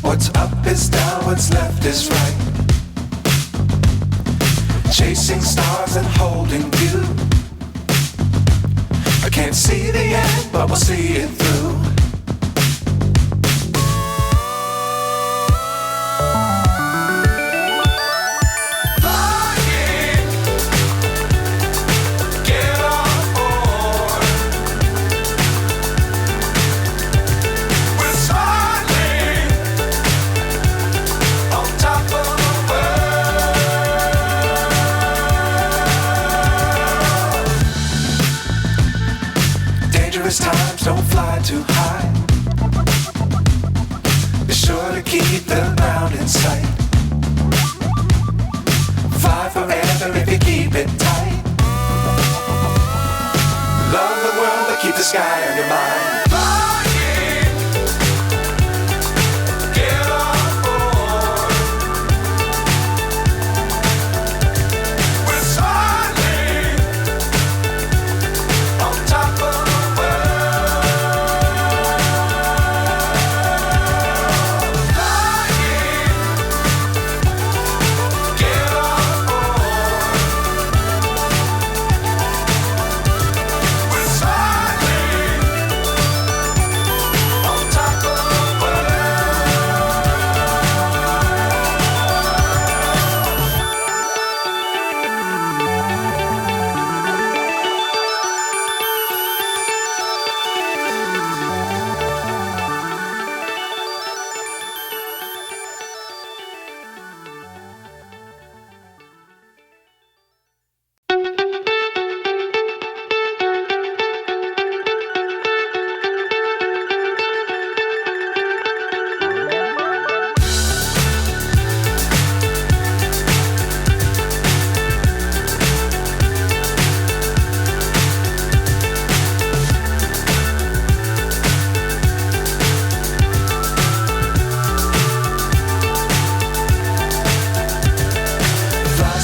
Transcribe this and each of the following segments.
What's up is down, what's left is right. Chasing stars and holding you. I can't see the end, but we'll see it through. Times don't fly too high. Be sure to keep the ground in sight. Fly forever if you keep it tight. Love the world but keep the sky on your mind.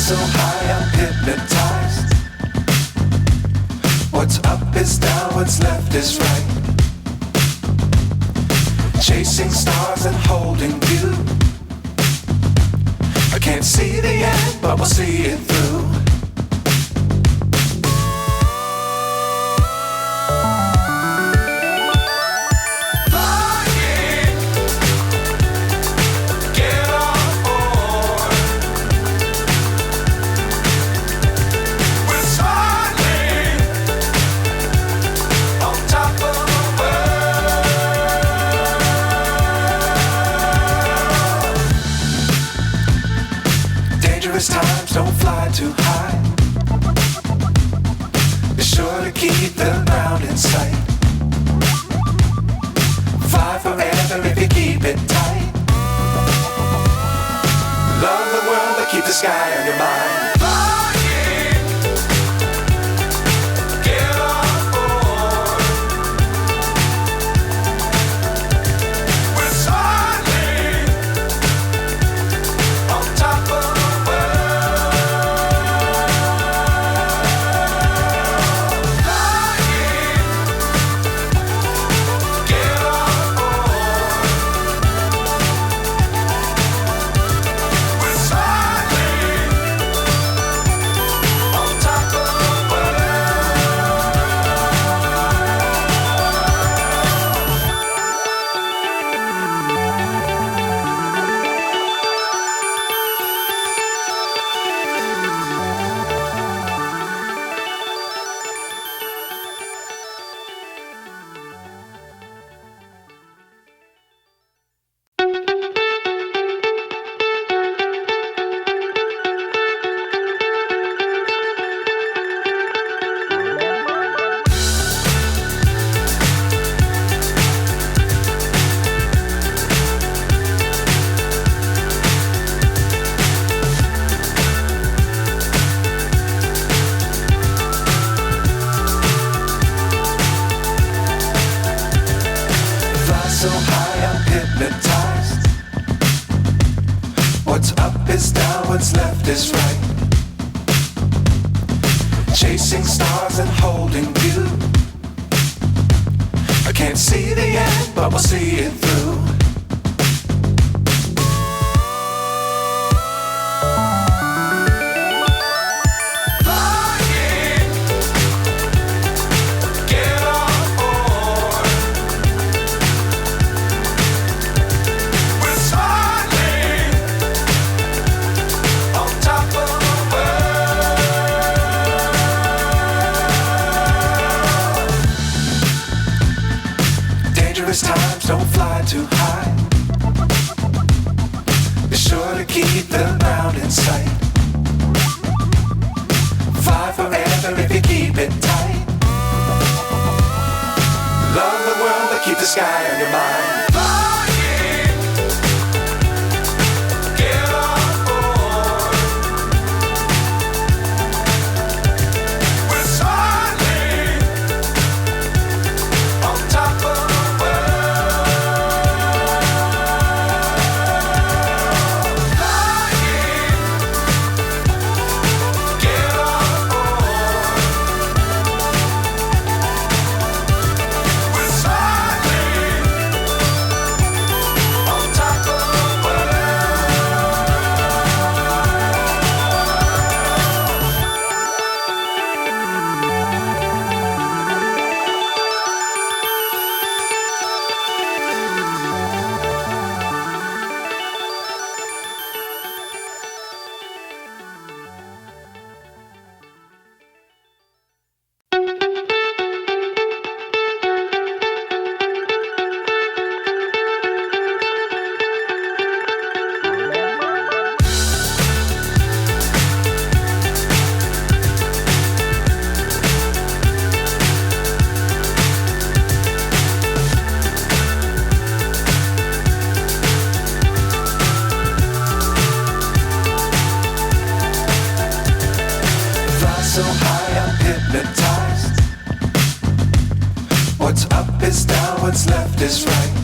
So high I'm hypnotized. What's up is down, what's left is right. Chasing stars and holding you. I can't see the end, but we'll see it through. Times don't fly too high. Be sure to keep the ground in sight. Fly forever if you keep it tight. Love the world but keep the sky on your mind. So high I'm hypnotized. What's up is down, what's left is right. Chasing stars and holding you. I can't see the end, but we'll see it through. don't fly too high. Be sure to keep the ground in sight. Fly forever if you keep it tight. Love the world, but keep the sky on your mind. So high I'm hypnotized. What's up is down, what's left is right.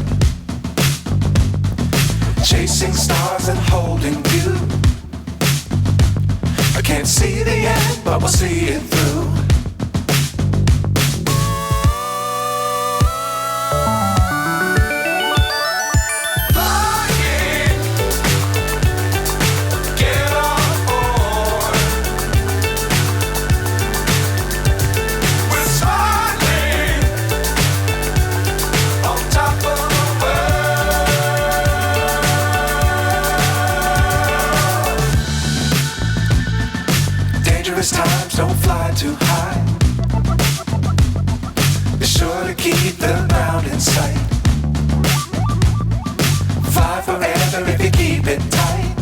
Chasing stars and holding you. I can't see the end, but we'll see it through. Times don't fly too high. Be sure to keep the ground in sight. Fly forever if you keep it tight.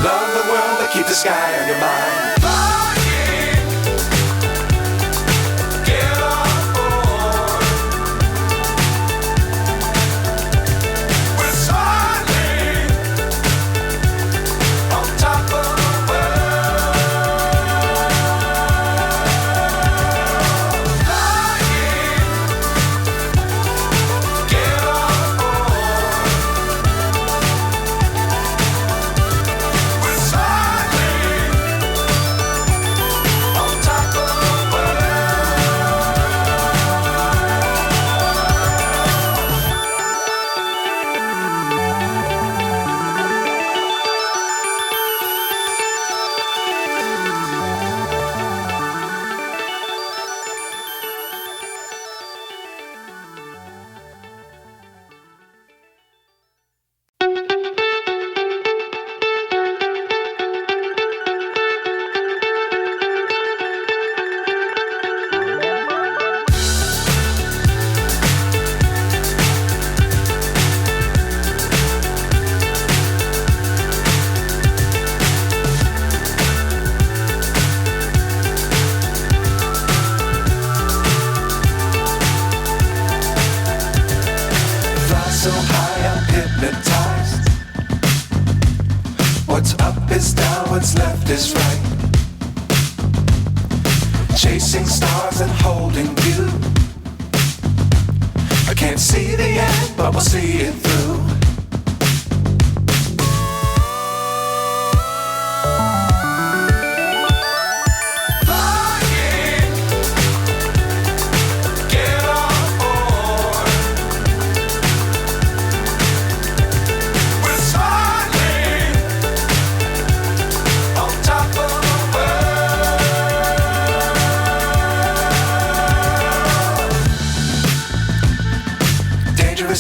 Love the world, but keep the sky on your mind. So high I'm hypnotized. What's up is down, what's left is right. Chasing stars and holding you. I can't see the end, but we'll see it through.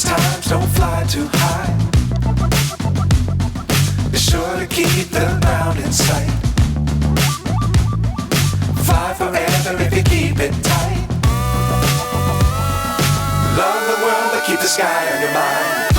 Times don't fly too high. Be sure to keep the ground in sight. Fly forever if you keep it tight. Love the keep the sky on your mind.